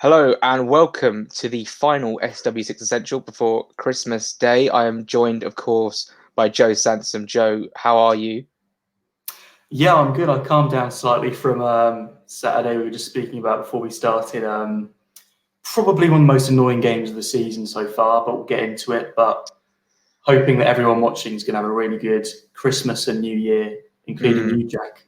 Hello and welcome to the final SW6 Essential before Christmas Day. I am joined, of course, by Joe Sansom. Joe, how are you? Yeah, I'm good. I calmed down slightly from Saturday we were just speaking about before we started. Probably one of the most annoying games of the season so far, but we'll get into it. But hoping that everyone watching is going to have a really good Christmas and New Year, including you, Jack.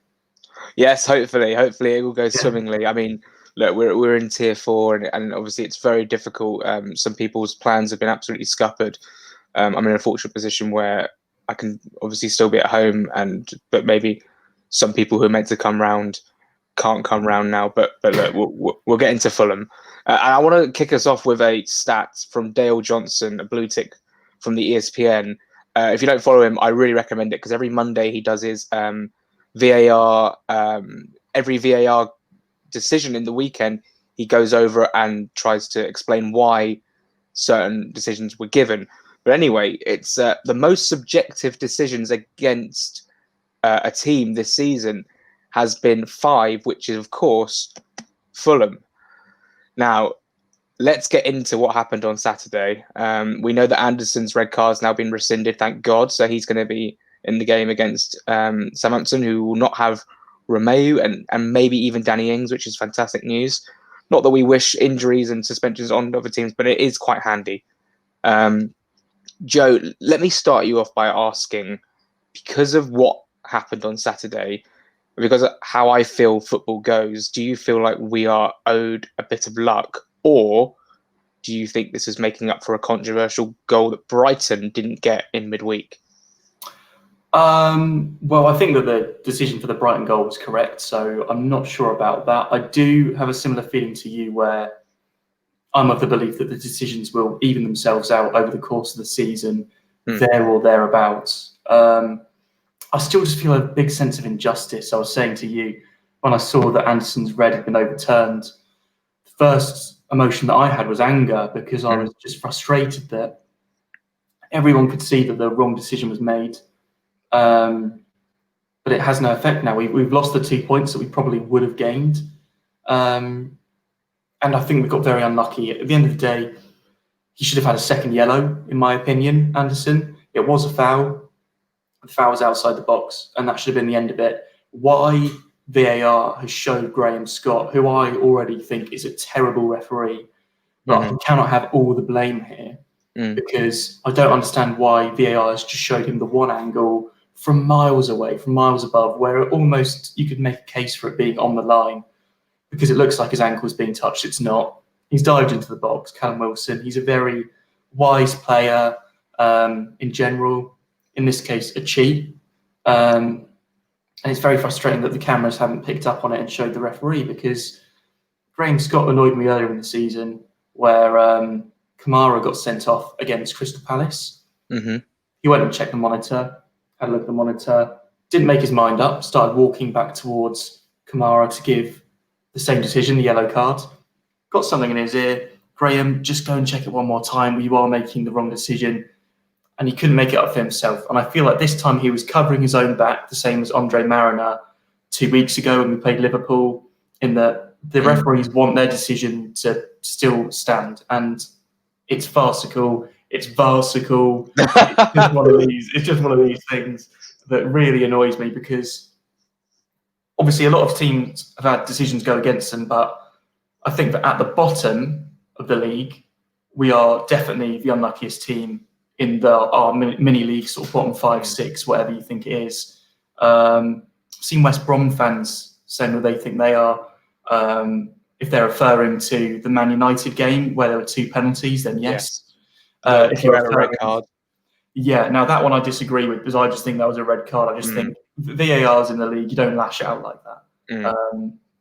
Yes, hopefully it will go Yeah. swimmingly. I mean, look, we're in tier 4, and obviously it's very difficult. Some people's plans have been absolutely scuppered. I'm in a fortunate position where I can obviously still be at home, but maybe some people who are meant to come round can't come round now. But look, we'll get into Fulham. And I want to kick us off with a stat from Dale Johnson, a blue tick from the ESPN. If you don't follow him, I really recommend it because every Monday he does his VAR. Every VAR decision in the weekend, he goes over and tries to explain why certain decisions were given. But anyway, it's the most subjective decisions against a team this season has been 5, which is, of course, Fulham. Now, let's get into what happened on Saturday. We know that Anderson's red card's now been rescinded, thank God. So he's going to be in the game against Southampton, who will not have Romeu and maybe even Danny Ings, which is fantastic news. Not that we wish injuries and suspensions on other teams, but it is quite handy. Joe, let me start you off by asking, because of what happened on Saturday, because of how I feel football goes, do you feel like we are owed a bit of luck, or do you think this is making up for a controversial goal that Brighton didn't get in midweek? Well, I think that the decision for the Brighton goal was correct, so I'm not sure about that. I do have a similar feeling to you where I'm of the belief that the decisions will even themselves out over the course of the season, there or thereabouts. I still just feel a big sense of injustice. I was saying to you, when I saw that Anderson's red had been overturned, the first emotion that I had was anger because I was just frustrated that everyone could see that the wrong decision was made. But it has no effect now. We've lost the 2 points that we probably would have gained. And I think we got very unlucky. At the end of the day, he should have had a second yellow, in my opinion, Anderson. It was a foul. The foul was outside the box, and that should have been the end of it. Why VAR has showed Graham Scott, who I already think is a terrible referee, but he cannot have all the blame here because I don't understand why VAR has just showed him the one angle from miles away, from miles above, where almost you could make a case for it being on the line because it looks like his ankle is being touched. It's not. He's dived into the box. Callum Wilson, he's a very wise player in general. In this case, a cheat. And it's very frustrating that the cameras haven't picked up on it and showed the referee because Graham Scott annoyed me earlier in the season where Kamara got sent off against Crystal Palace. He went and checked the monitor, had a look at the monitor, didn't make his mind up, started walking back towards Kamara to give the same decision, the yellow card. Got something in his ear. Graham, just go and check it one more time. You are making the wrong decision. And he couldn't make it up for himself. And I feel like this time he was covering his own back, the same as Andre Mariner 2 weeks ago when we played Liverpool, in that the referees want their decision to still stand. And it's farcical, it's VARcical. It's just one of these things that really annoys me because obviously a lot of teams have had decisions go against them, but I think that at the bottom of the league, we are definitely the unluckiest team in our mini league, sort of bottom 5, 6, whatever you think it is. Seen West Brom fans saying that they think they are. If they're referring to the Man United game where there were 2 penalties, then yes. If you have a red card. Yeah, now that one I disagree with because I just think that was a red card. I just think VAR's in the league, you don't lash out like that.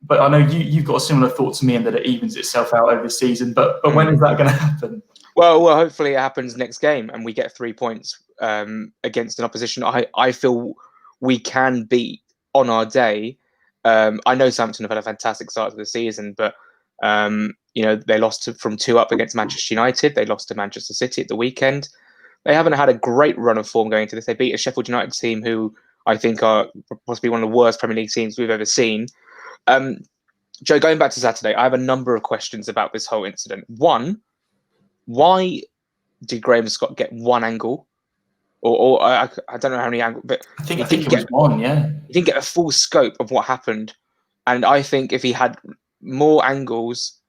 But I know you've got a similar thought to me in that it evens itself out over the season. But when is that going to happen? Well, hopefully it happens next game and we get 3 points against an opposition I feel we can beat on our day. I know Southampton have had a fantastic start to the season, but they lost from 2 up against Manchester United. They lost to Manchester City at the weekend. They haven't had a great run of form going into this. They beat a Sheffield United team who I think are possibly one of the worst Premier League teams we've ever seen. Joe, going back to Saturday, I have a number of questions about this whole incident. One, why did Graham Scott get one angle? Or I don't know how many angles, but I think it was one, yeah. He didn't get a full scope of what happened. And I think if he had more angles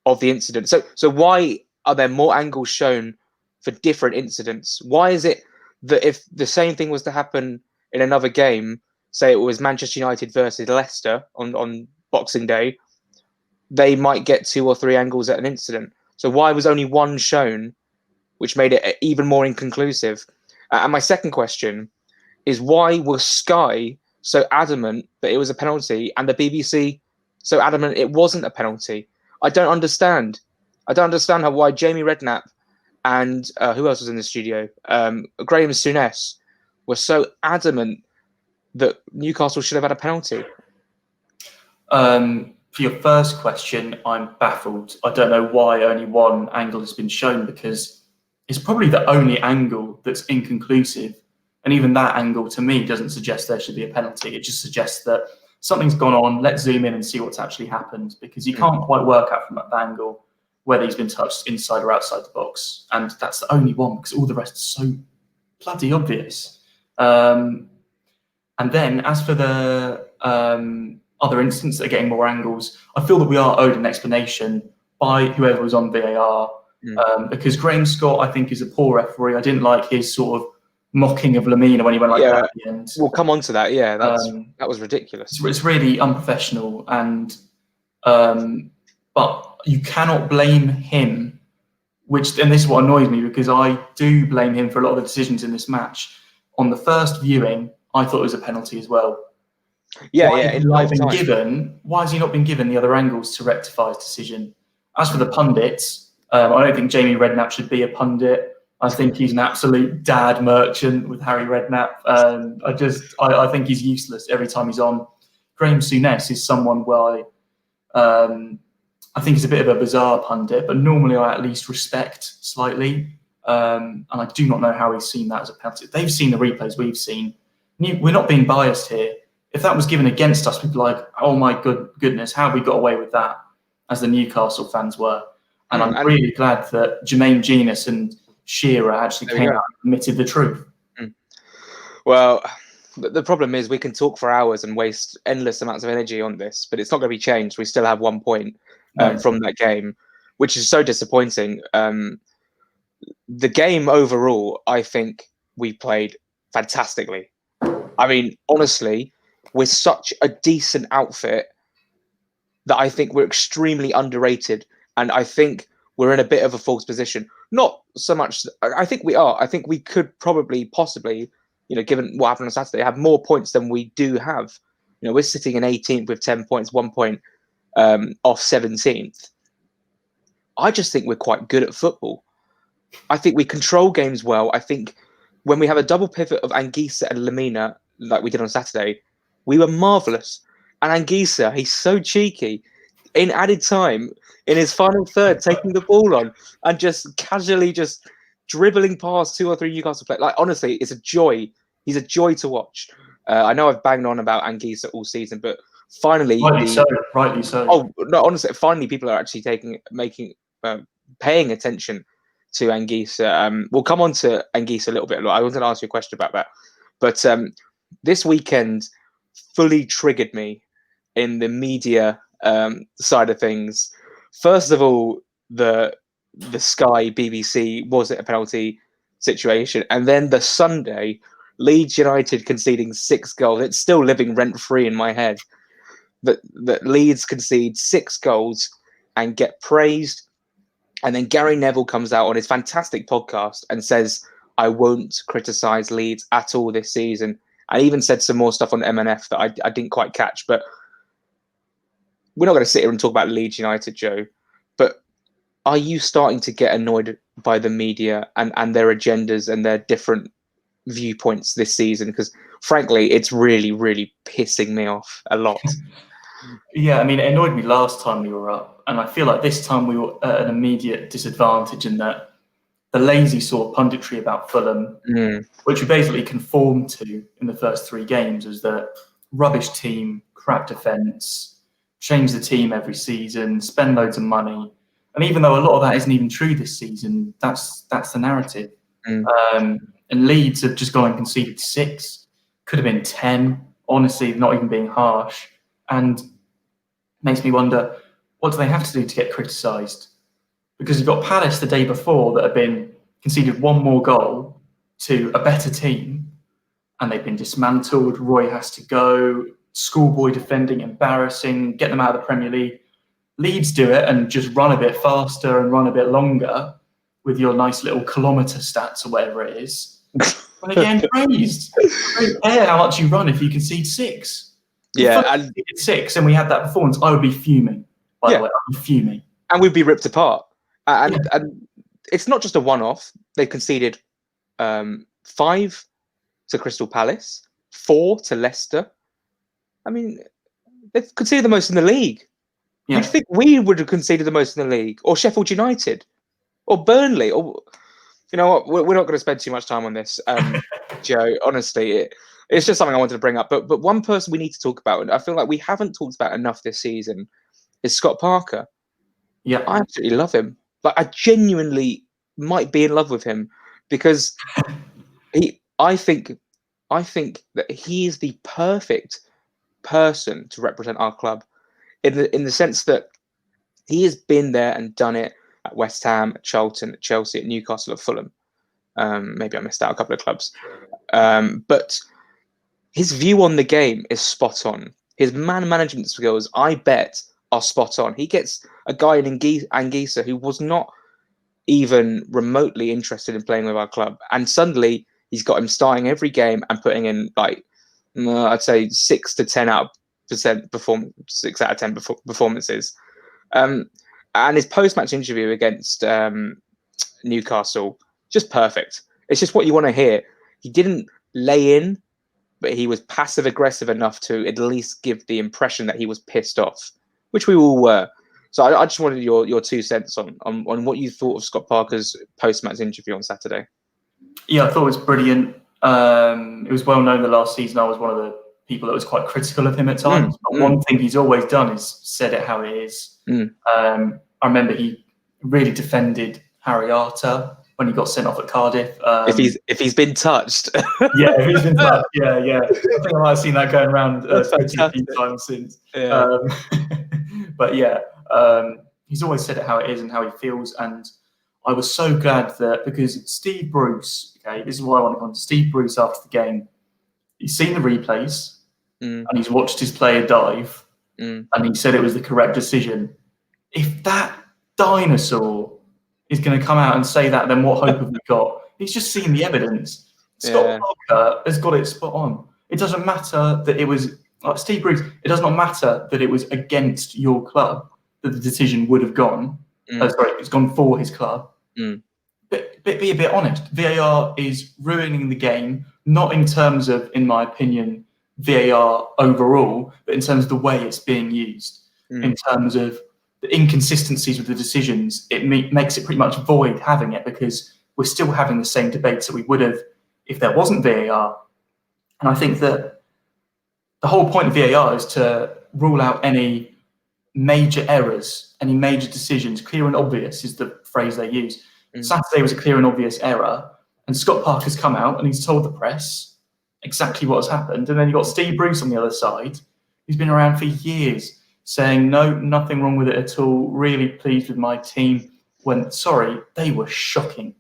of the incident, so why are there more angles shown for different incidents? Why is it that if the same thing was to happen in another game, say it was Manchester United versus Leicester on Boxing Day, they might get 2 or 3 angles at an incident? So why was only one shown, which made it even more inconclusive? And my second question is, why was Sky so adamant that it was a penalty and the BBC so adamant it wasn't a penalty? I don't understand. I don't understand why Jamie Redknapp and who else was in the studio? Graham Souness were so adamant that Newcastle should have had a penalty. For your first question, I'm baffled. I don't know why only one angle has been shown, because it's probably the only angle that's inconclusive. And even that angle, to me, doesn't suggest there should be a penalty. It just suggests that something's gone on. Let's zoom in and see what's actually happened, because you can't quite work out from that angle whether he's been touched inside or outside the box. And that's the only one, because all the rest is so bloody obvious. And then as for the other instances that are getting more angles, I feel that we are owed an explanation by whoever was on VAR, because Graham Scott, I think, is a poor referee. I didn't like his sort of mocking of Lamina when he went like that at the end. We'll come on to that. Yeah, that was ridiculous. It's really unprofessional, and but you cannot blame him. And this is what annoys me, because I do blame him for a lot of the decisions in this match. On the first viewing, I thought it was a penalty as well. Why has he not been given the other angles to rectify his decision? As for the pundits, I don't think Jamie Redknapp should be a pundit. I think he's an absolute dad merchant with Harry Redknapp. I think he's useless every time he's on. Graham Souness is someone where I think he's a bit of a bizarre pundit, but normally I at least respect slightly. And I do not know how he's seen that as a penalty. They've seen the replays we've seen. We're not being biased here. If that was given against us, we'd be like, oh my goodness, how have we got away with that, as the Newcastle fans were. And I'm really glad that Jermaine Genius and Shearer actually came out and admitted the truth. Well, the problem is we can talk for hours and waste endless amounts of energy on this, but it's not going to be changed. We still have 1 point from that game, which is so disappointing. The game overall, I think we played fantastically. I mean, honestly, we're such a decent outfit that I think we're extremely underrated. And I think we're in a bit of a false position. Not so much, I think we are. I think we could probably, possibly, given what happened on Saturday, have more points than we do have. We're sitting in 18th with 10 points, 1 point off 17th. I just think we're quite good at football. I think we control games well. I think when we have a double pivot of Anguissa and Lamina, like we did on Saturday, we were marvellous. And Anguissa, he's so cheeky. In added time, in his final third, taking the ball on and just casually just dribbling past 2 or 3 Newcastle players. Like, honestly, it's a joy. He's a joy to watch. I know I've banged on about Anguissa all season, but finally... Rightly so. Oh, no, honestly, finally people are actually paying attention to Anguissa. We'll come on to Anguissa a little bit. I wanted to ask you a question about that. But this weekend fully triggered me in the media side of things. First of all, the Sky BBC, was it a penalty situation? And then the Sunday, Leeds United conceding 6 goals. It's still living rent-free in my head. That Leeds concede 6 goals and get praised. And then Gary Neville comes out on his fantastic podcast and says, I won't criticise Leeds at all this season. I even said some more stuff on MNF that I didn't quite catch. But we're not going to sit here and talk about Leeds United, Joe. But are you starting to get annoyed by the media and their agendas and their different viewpoints this season? Because frankly, it's really, really pissing me off a lot. Yeah, I mean, it annoyed me last time we were up. And I feel like this time we were at an immediate disadvantage in that the lazy sort of punditry about Fulham, which we basically conformed to in the first 3 games, was that rubbish team, crap defence, change the team every season, spend loads of money. And even though a lot of that isn't even true this season, that's the narrative. And Leeds have just gone and conceded 6. Could have been 10. Honestly, not even being harsh. And makes me wonder, what do they have to do to get criticised? Because you've got Palace the day before that have been conceded 1 more goal to a better team, and they've been dismantled. Roy has to go. Schoolboy defending, embarrassing. Get them out of the Premier League. Leeds do it and just run a bit faster and run a bit longer with your nice little kilometre stats or whatever it is. And they're getting praised. I don't care how much you run if you concede 6. Yeah, and 6, and we had that performance, I would be fuming. By the way, I'd be fuming, and we'd be ripped apart. And it's not just a one-off. They conceded 5 to Crystal Palace, 4 to Leicester. I mean, they've conceded the most in the league. Yeah. You'd think we would have conceded the most in the league, or Sheffield United, or Burnley, or you know what? We're not going to spend too much time on this, Joe. Honestly, it's just something I wanted to bring up. But one person we need to talk about, and I feel like we haven't talked about enough this season, is Scott Parker. Yeah, I absolutely love him. Like, I genuinely might be in love with him because I think that he is the perfect person to represent our club in the sense that he has been there and done it at West Ham, at Charlton, at Chelsea, at Newcastle, at Fulham. Maybe I missed out a couple of clubs. But his view on the game is spot on. His man management skills, I bet, are spot on. He gets a guy in Anguissa who was not even remotely interested in playing with our club, and suddenly he's got him starting every game and putting in, like, I'd say 6 to 10 out of 10 performances. And his post-match interview against Newcastle, just perfect. It's just what you want to hear. He didn't lay in, but he was passive-aggressive enough to at least give the impression that he was pissed off, which we all were. So I just wanted your 2 cents on what you thought of Scott Parker's post-match interview on Saturday. Yeah, I thought it was brilliant. It was well known the last season I was one of the people that was quite critical of him at times. But one thing he's always done is said it how it is. I remember he really defended Harry Arter when he got sent off at Cardiff. If he's been touched. If he's been touched, yeah. I think I might have seen that going around a few times since. Yeah. But he's always said it how it is and how he feels. And I was so glad that, because Steve Bruce, this is why I want to come to Steve Bruce after the game. He's seen the replays and he's watched his player dive and he said it was the correct decision. If that dinosaur is going to come out and say that, then what hope have we got? He's just seen the evidence. Scott Parker has got it spot on. It doesn't matter that it was, like Steve Bruce, it does not matter that it was against your club that the decision would have gone. It's gone for his club. But be a bit honest. VAR is ruining the game, not in terms of, in my opinion, VAR overall, but in terms of the way it's being used. In terms of the inconsistencies with the decisions, it makes it pretty much void having it, because we're still having the same debates that we would have if there wasn't VAR. And I think that the whole point of VAR is to rule out any major errors, any major decisions. Clear and obvious is the phrase they use. Saturday was a clear and obvious error, and Scott Parker's come out and he's told the press exactly what has happened. And then you've got Steve Bruce on the other side, who's been around for years, saying, no, nothing wrong with it at all, really pleased with my team. When, sorry, they were shocking.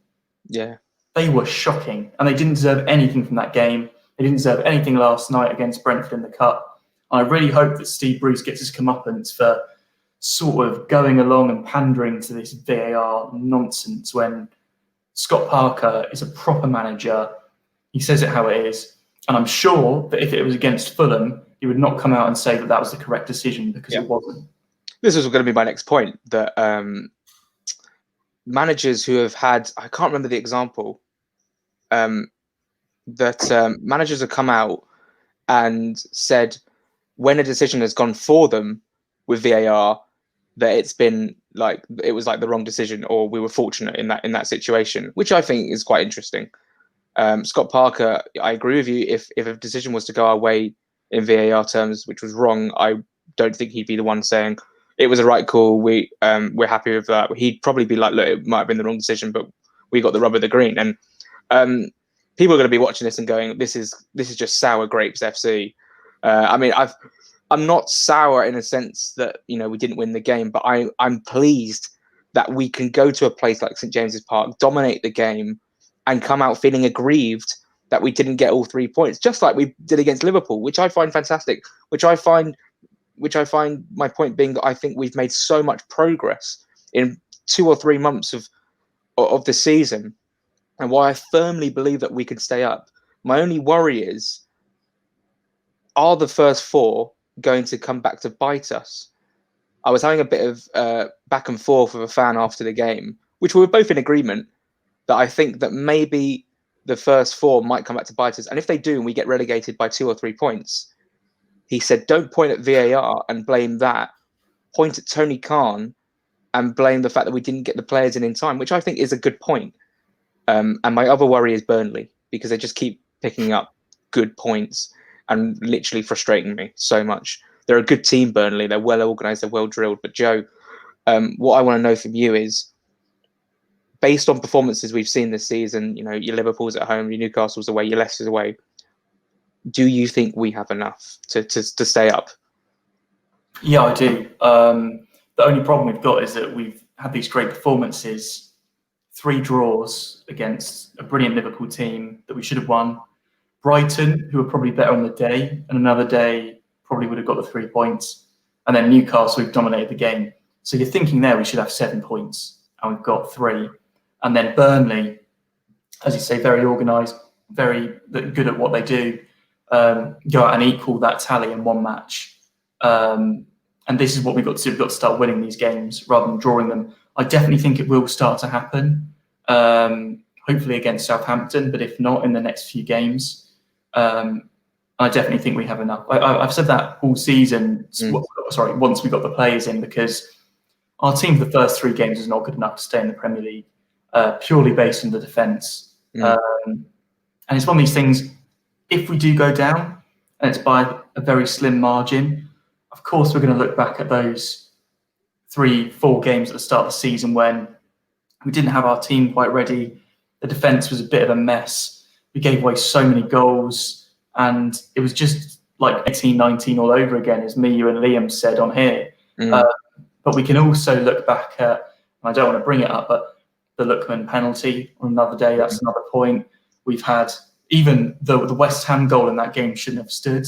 Yeah. They were shocking, and they didn't deserve anything from that game. They didn't deserve anything last night against Brentford in the Cup. I really hope that Steve Bruce gets his comeuppance for sort of going along and pandering to this VAR nonsense when Scott Parker is a proper manager. He says it how it is. And I'm sure that if it was against Fulham, he would not come out and say that that was the correct decision, because it wasn't. This is going to be my next point, that managers who have had, I can't remember the example, that managers have come out and said when a decision has gone for them with VAR, that it's been like, it was like the wrong decision, or we were fortunate in that situation, which I think is quite interesting. Scott Parker, I agree with you. If a decision was to go our way in VAR terms, which was wrong, I don't think he'd be the one saying it was a right call. We're happy with that. He'd probably be like, look, it might have been the wrong decision, but we got the rub of the green. And people are going to be watching this and going, this is just sour grapes FC. I mean, I'm not sour in a sense that, you know, we didn't win the game, but I'm pleased that we can go to a place like St James's Park, dominate the game, and come out feeling aggrieved that we didn't get all 3 points, just like we did against Liverpool, which I find fantastic. Which I find my point being that I think we've made so much progress in 2 or 3 months of the season, and why I firmly believe that we can stay up. My only worry is, are the first 4 going to come back to bite us? I was having a bit of back and forth with a fan after the game, which we were both in agreement that I think that maybe the first 4 might come back to bite us. And if they do and we get relegated by 2 or 3 points, he said, don't point at VAR and blame that. Point at Tony Khan and blame the fact that we didn't get the players in time, which I think is a good point. And my other worry is Burnley, because they just keep picking up good points and literally frustrating me so much. They're a good team, Burnley. They're well organised, they're well drilled. But Joe, what I want to know from you is, based on performances we've seen this season, you know, your Liverpool's at home, your Newcastle's away, your Leicester's away, do you think we have enough to stay up? Yeah, I do. The only problem we've got is that we've had these great performances, 3 draws against a brilliant Liverpool team that we should have won. Brighton, who were probably better on the day, and another day probably would have got the 3 points. And then Newcastle, who've dominated the game. So you're thinking there we should have 7 points, and we've got 3. And then Burnley, as you say, very organised, very good at what they do, go out and equal that tally in 1 match. And this is what we've got to do. We've got to start winning these games rather than drawing them. I definitely think it will start to happen, hopefully against Southampton, but if not, in the next few games. I definitely think we have enough. I've said that all season, once we got the players in, because our team for the first 3 games is not good enough to stay in the Premier League, purely based on the defence. And it's one of these things, if we do go down, and it's by a very slim margin, of course we're going to look back at those 3-4 games at the start of the season when we didn't have our team quite ready. The defence was a bit of a mess. We gave away so many goals, and it was just like 18-19 all over again, as me, you and Liam said on here. But we can also look back at, and I don't want to bring it up, but the Lookman penalty on another day, that's another point. We've had even the West Ham goal in that game shouldn't have stood.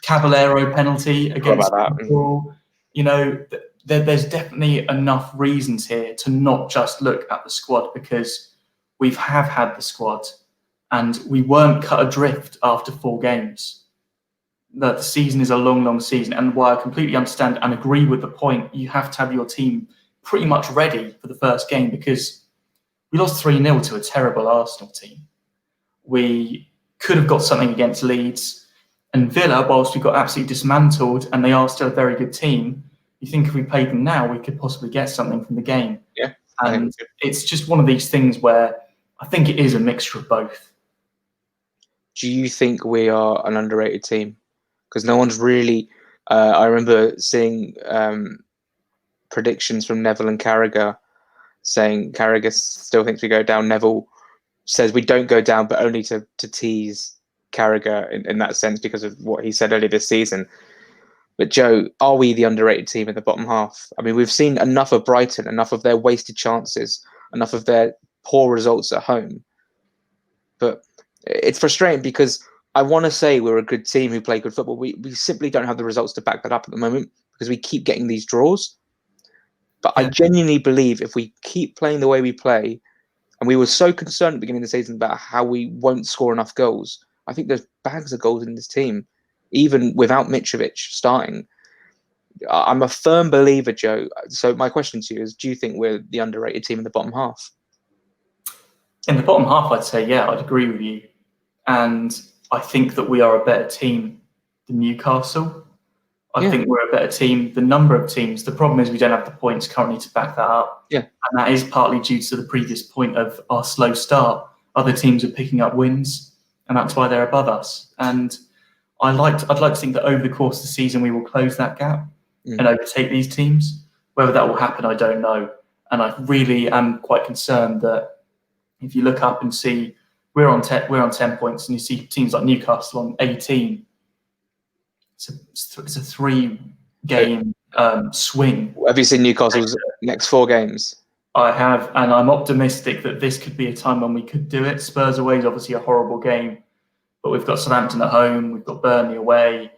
Caballero penalty against Liverpool. You know, there's definitely enough reasons here to not just look at the squad, because we have had the squad and we weren't cut adrift after 4 games. The season is a long, long season, and while I completely understand and agree with the point, you have to have your team pretty much ready for the first game, because we lost 3-0 to a terrible Arsenal team. We could have got something against Leeds, and Villa, whilst we got absolutely dismantled and they are still a very good team, you think if we played them now, we could possibly get something from the game. Yeah. And it's just one of these things where I think it is a mixture of both. Do you think we are an underrated team? Because no one's really... I remember seeing predictions from Neville and Carragher saying Carragher still thinks we go down. Neville says we don't go down, but only to tease Carragher in that sense because of what he said earlier this season. But Joe, are we the underrated team in the bottom half? I mean, we've seen enough of Brighton, enough of their wasted chances, enough of their poor results at home. But it's frustrating because I want to say we're a good team who play good football. We simply don't have the results to back that up at the moment because we keep getting these draws. But I genuinely believe if we keep playing the way we play, and we were so concerned at the beginning of the season about how we won't score enough goals, I think there's bags of goals in this team, even without Mitrovic starting. I'm a firm believer, Joe. So my question to you is, do you think we're the underrated team in the bottom half? In the bottom half, I'd say, yeah, I'd agree with you. And I think that we are a better team than Newcastle. I think we're a better team. The number of teams, the problem is we don't have the points currently to back that up. Yeah. And that is partly due to the previous point of our slow start. Other teams are picking up wins, and that's why they're above us. And I'd like to think that over the course of the season we will close that gap and overtake these teams. Whether that will happen, I don't know. And I really am quite concerned that if you look up and see we're on 10 points, and you see teams like Newcastle on 18, it's a 3-game swing. Have you seen Newcastle's next 4 games? I have, and I'm optimistic that this could be a time when we could do it. Spurs away is obviously a horrible game, but we've got Southampton at home, we've got Burnley away,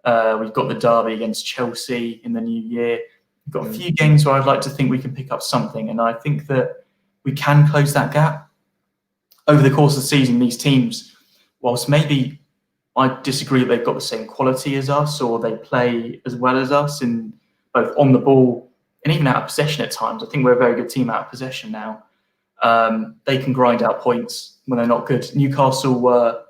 we've got the derby against Chelsea in the new year. We've got a few games where I'd like to think we can pick up something, and I think that we can close that gap. Over the course of the season, these teams, whilst maybe I disagree that they've got the same quality as us or they play as well as us in both on the ball and even out of possession at times. I think we're a very good team out of possession now. They can grind out points when they're not good. Newcastle were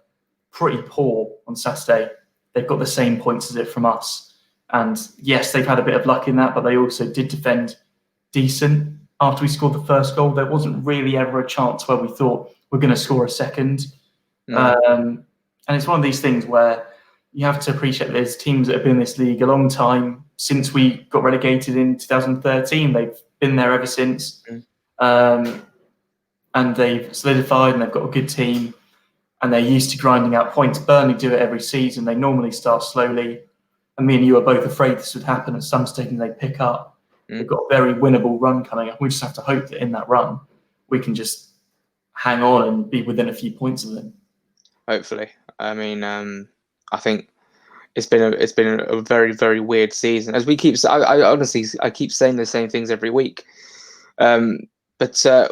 pretty poor on Saturday. They've got the same points as it from us. And yes, they've had a bit of luck in that, but they also did defend decent. After we scored the first goal, there wasn't really ever a chance where we thought we're going to score a second. And it's one of these things where you have to appreciate there's teams that have been in this league a long time. Since we got relegated in 2013, they've been there ever since. And they've solidified and they've got a good team and they're used to grinding out points. Burnley do it every season. They normally start slowly. And me and you are both afraid this would happen at some stage and they pick up. They've got a very winnable run coming up. We just have to hope that in that run, we can just hang on and be within a few points of them. Hopefully. I mean, I think it's been a very, very weird season. As we keep, I honestly keep saying the same things every week. But I forgot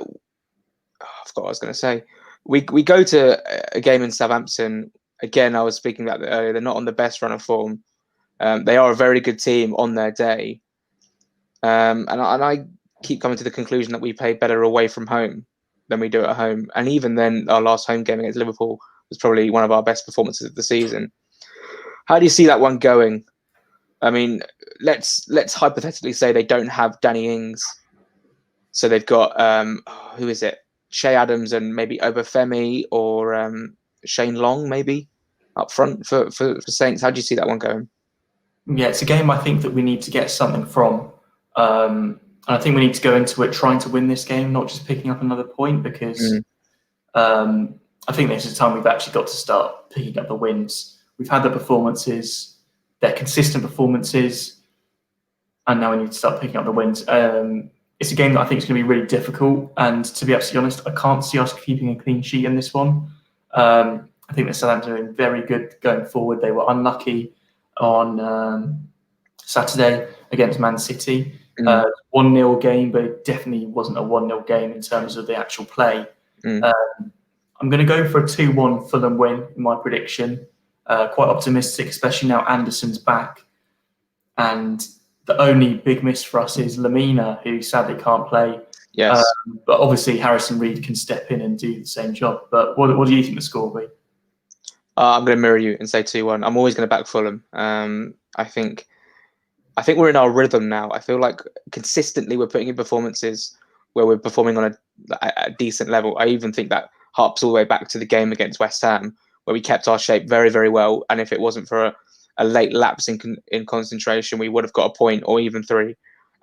what I was going to say. We go to a game in Southampton. Again, I was speaking about that earlier. They're not on the best run of form. They are a very good team on their day. And I keep coming to the conclusion that we play better away from home than we do at home. And even then, our last home game against Liverpool was probably one of our best performances of the season. How do you see that one going? I mean, let's hypothetically say they don't have Danny Ings. So they've got, who is it? Shea Adams and maybe Obafemi or Shane Long maybe up front for Saints. How do you see that one going? Yeah, it's a game I think that we need to get something from. And I think we need to go into it trying to win this game, not just picking up another point, because I think this is the time we've actually got to start picking up the wins. We've had the performances, they're consistent performances, and now we need to start picking up the wins. It's a game that I think is going to be really difficult, and to be absolutely honest, I can't see us keeping a clean sheet in this one. I think that Southampton are doing very good going forward. They were unlucky on Saturday against Man City. 1-0 game, but it definitely wasn't a 1-0 game in terms of the actual play. I'm going to go for a 2-1 Fulham win in my prediction. Quite optimistic, especially now Anderson's back. And the only big miss for us is Lamina, who sadly can't play. Yes. But obviously Harrison Reed can step in and do the same job. But what do you think the score will be? I'm going to mirror you and say 2-1. I'm always going to back Fulham. I think we're in our rhythm now. I feel like consistently we're putting in performances where we're performing on a decent level. I even think that harps all the way back to the game against West Ham, where we kept our shape very, very well. And if it wasn't for a late lapse in concentration, we would have got a point or even 3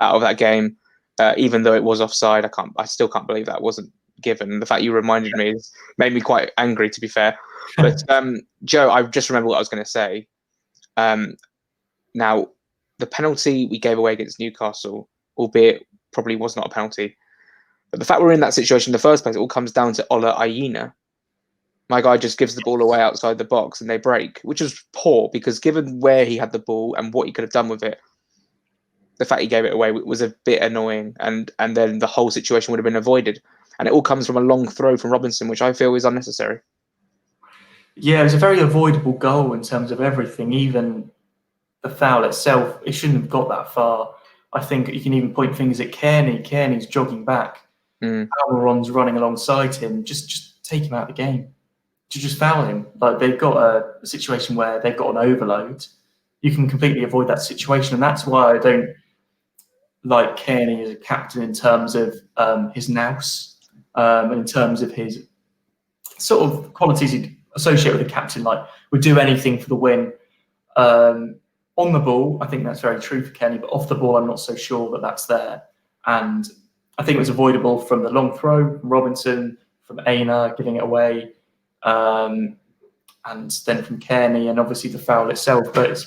out of that game. Even though it was offside, I still can't believe that wasn't given. And the fact you reminded me has made me quite angry, to be fair. But Joe, I just remember what I was going to say. Now, the penalty we gave away against Newcastle, albeit probably was not a penalty, but the fact we're in that situation in the first place, it all comes down to Ola Aina. My guy just gives the ball away outside the box and they break, which was poor because given where he had the ball and what he could have done with it, the fact he gave it away was a bit annoying, and then the whole situation would have been avoided. And it all comes from a long throw from Robinson, which I feel is unnecessary. Yeah, it was a very avoidable goal in terms of everything, even the foul itself. It shouldn't have got that far. I think you can even point fingers at Kearney. Kearney's jogging back. Almiron's running alongside him. Just take him out of the game. Just foul him. Like, they've got a situation where they've got an overload. You can completely avoid that situation, and that's why I don't like Kearney as a captain in terms of his nous, and in terms of his sort of qualities he'd associate with a captain. Like, would do anything for the win, On the ball, I think that's very true for Kenny, but off the ball, I'm not so sure that that's there. And I think it was avoidable from the long throw from Robinson, from Aina giving it away, and then from Kearney, and obviously the foul itself. But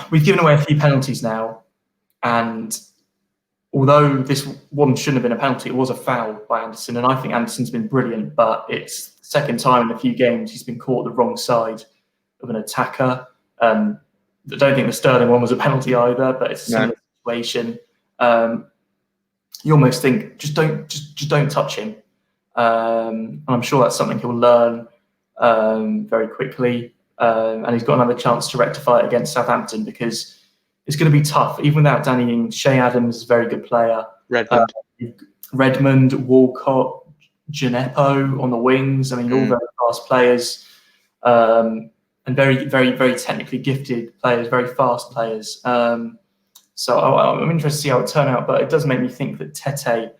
we've given away a few penalties now, and although this one shouldn't have been a penalty, it was a foul by Anderson, and I think Anderson's been brilliant, but it's the second time in a few games he's been caught the wrong side of an attacker. I don't think the Sterling one was a penalty either, but it's a similar situation. You almost think just don't touch him, and I'm sure that's something he'll learn very quickly. And he's got another chance to rectify it against Southampton, because it's going to be tough, even without Danny Ings. Shea Adams is a very good player. Redmond, Walcott, Gineppo on the wings. I mean, all very fast players. And very, very, very technically gifted players, very fast players. So I'm interested to see how it turns out, but it does make me think that Tete,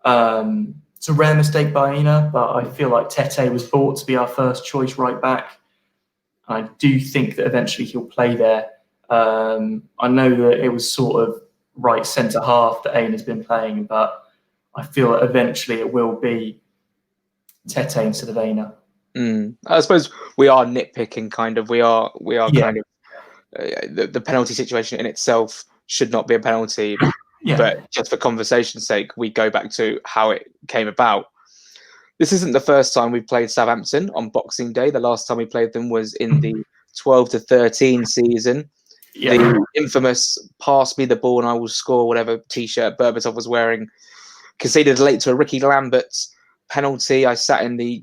it's a rare mistake by Aina, but I feel like Tete was bought to be our first choice right back. I do think that eventually he'll play there. I know that it was sort of right centre half that Aina's been playing, but I feel that eventually it will be Tete instead of Aina. I suppose we are nitpicking, kind of. We are kind of the penalty situation in itself should not be a penalty, but just for conversation's sake, we go back to how it came about. This isn't the first time we've played Southampton on Boxing Day. The last time we played them was in the 12-13 season. The infamous "pass me the ball and I will score" whatever T-shirt Berbatov was wearing, conceded late to a Ricky Lambert penalty. I sat in the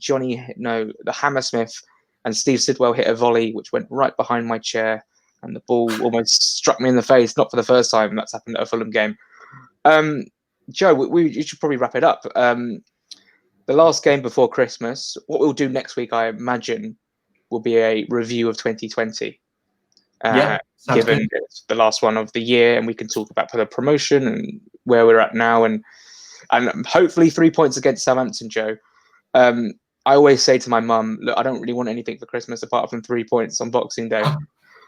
Hammersmith, and Steve Sidwell hit a volley which went right behind my chair, and the ball almost struck me in the face. Not for the first time that's happened at a Fulham game. Joe, you should probably wrap it up. The last game before Christmas, what we'll do next week, I imagine, will be a review of 2020. Given it's the last one of the year, and we can talk about the promotion and where we're at now, and hopefully 3 points against Southampton, Joe. I always say to my mum, look, I don't really want anything for Christmas apart from 3 points on Boxing Day.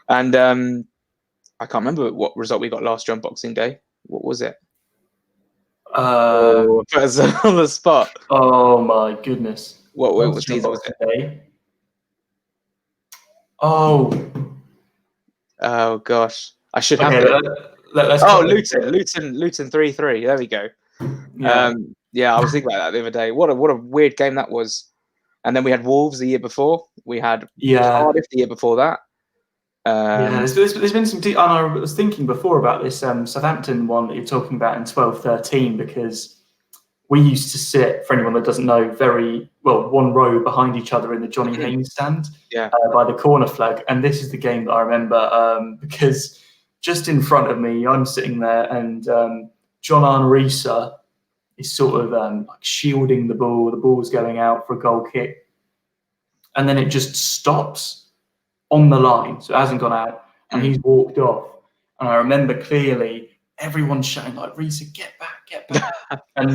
And I can't remember what result we got last year on Boxing Day. What was it? On the spot. Oh my goodness! What season was it? Oh gosh, I should have it. Luton 3-3. There we go. I was thinking about that the other day. What a weird game that was. And then we had Wolves the year before. We had Cardiff the year before that. There's been some. And I was thinking before about this Southampton one that you're talking about in 12-13, because we used to sit, for anyone that doesn't know, very well one row behind each other in the Johnny Haynes stand by the corner flag. And this is the game that I remember because just in front of me, I'm sitting there, and John Arnerisa is sort of like shielding the ball. The ball's going out for a goal kick, and then it just stops on the line, so it hasn't gone out, and he's walked off. And I remember clearly everyone shouting like, "Risa, get back!" and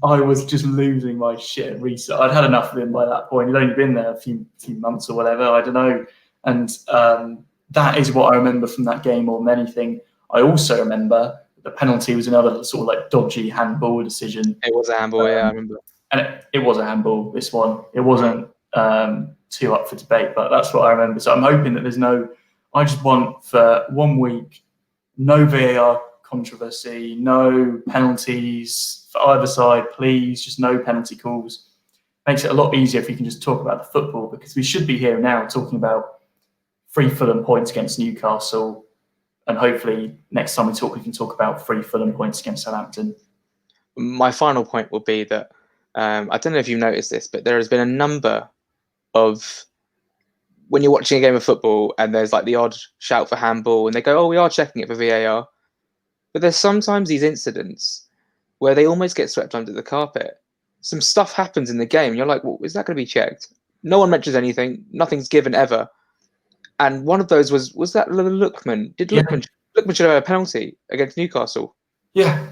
I was just losing my shit. Risa, I'd had enough of him by that point. He'd only been there a few months or whatever, I don't know. And that is what I remember from that game more than anything. I also remember the penalty was another sort of like dodgy handball decision. It was a handball, I remember. And it was a handball, this one. It wasn't too up for debate, but that's what I remember. So I'm hoping that I just want for 1 week, no VAR controversy, no penalties for either side, please, just no penalty calls. Makes it a lot easier if we can just talk about the football, because we should be here now talking about 3 Fulham points against Newcastle, and hopefully next time we can talk about 3 Fulham points against Southampton. My final point will be that I don't know if you've noticed this, but there has been a number of, when you're watching a game of football and there's like the odd shout for handball and they go, "Oh, we are checking it for VAR," but there's sometimes these incidents where they almost get swept under the carpet. Some stuff happens in the game, and you're like, well, is that going to be checked? No one mentions anything. Nothing's given ever. And one of those was that Lookman. Did Lookman should have a penalty against Newcastle? Yeah.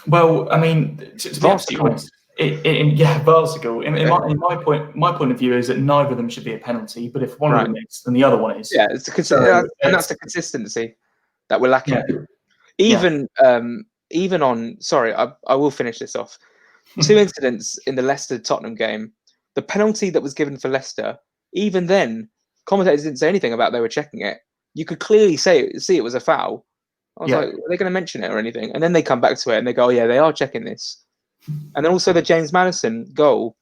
Well, I mean, to be absolutely honest, Yeah, VARcical. My point of view is that neither of them should be a penalty, but if one of them is, then the other one is. Yeah, and that's the consistency that we're lacking. Even on, sorry, I will finish this off. 2 incidents in the Leicester-Tottenham game. The penalty that was given for Leicester, even then, commentators didn't say anything about they were checking it. You could clearly see it was a foul. I was like, are they going to mention it or anything? And then they come back to it and they go, oh yeah, they are checking this. And then also the James Maddison goal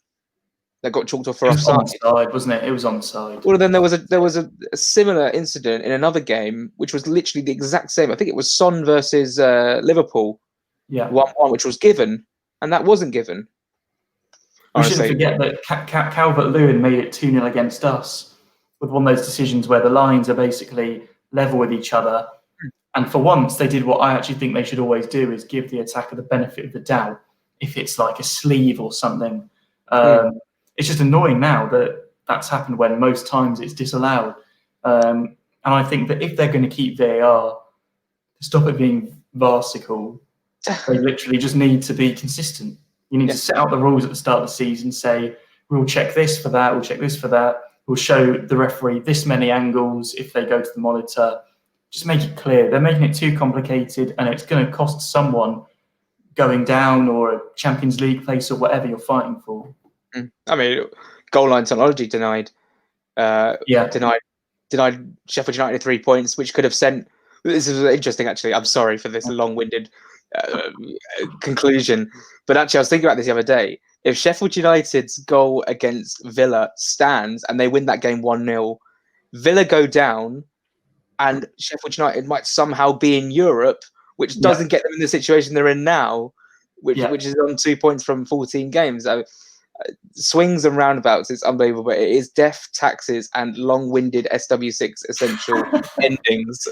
that got chalked off for offside. It was onside, wasn't it? It was onside. Well, then there was a similar incident in another game, which was literally the exact same. I think it was Son versus Liverpool, 1-1, which was given, and that wasn't given. We shouldn't forget that Calvert-Lewin made it 2-0 against us with one of those decisions where the lines are basically level with each other. And for once, they did what I actually think they should always do, is give the attacker the benefit of the doubt if it's like a sleeve or something. It's just annoying now that that's happened when most times it's disallowed. And I think that if they're going to keep VAR, to stop it being VARcical, they literally just need to be consistent. You need to set out the rules at the start of the season, say, we'll check this for that, we'll check this for that. We'll show the referee this many angles if they go to the monitor. Just make it clear. They're making it too complicated, and it's going to cost someone going down or a Champions League place or whatever you're fighting for. I mean, goal line technology denied Sheffield United 3 points, which could have sent. This is interesting, actually. I'm sorry for this long-winded conclusion, but actually, I was thinking about this the other day. If Sheffield United's goal against Villa stands and they win that game 1-0, Villa go down, and Sheffield United might somehow be in Europe, which doesn't get them in the situation they're in now, which is on 2 points from 14 games. Swings and roundabouts, it's unbelievable. It is death, taxes, and long-winded SW6 essential endings.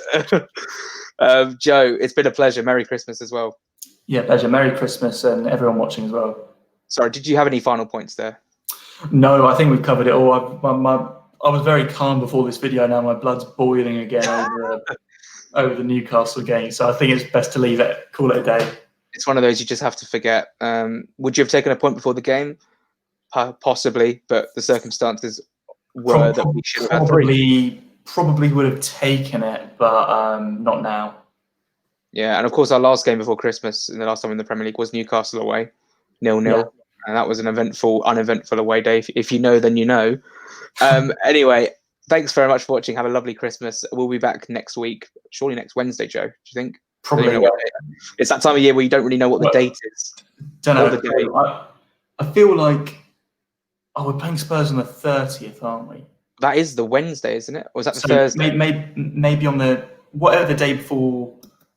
Joe, it's been a pleasure. Merry Christmas as well. Yeah, pleasure. Merry Christmas, and everyone watching as well. Sorry, did you have any final points there? No, I think we've covered it all. I was very calm before this video. Now my blood's boiling again over the Newcastle game. So I think it's best to leave it, call it a day. It's one of those you just have to forget. Would you have taken a point before the game? Possibly, but the circumstances were that we should have had 3. Probably would have taken it, but not now. Yeah, and of course our last game before Christmas, and the last time in the Premier League, was Newcastle away, 0-0. And that was an uneventful away day. If you know, then you know. Anyway, thanks very much for watching. Have a lovely Christmas. We'll be back next week, surely next Wednesday, Joe. Do you think? Probably. It's that time of year where you don't really know what the date is. Don't know. I feel like we're playing Spurs on the 30th, aren't we? That is the Wednesday, isn't it? Or is that the Thursday? Maybe on the whatever the day before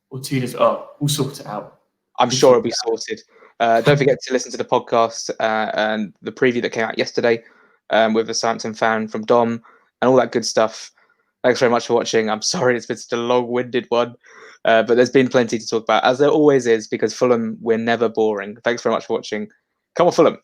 or 2 days. Oh, we'll sort it out. I'm sure it'll be sorted. Don't forget to listen to the podcast and the preview that came out yesterday with the Southampton fan from Dom and all that good stuff. Thanks very much for watching. I'm sorry it's been such a long-winded one, but there's been plenty to talk about, as there always is, because Fulham, we're never boring. Thanks very much for watching. Come on, Fulham.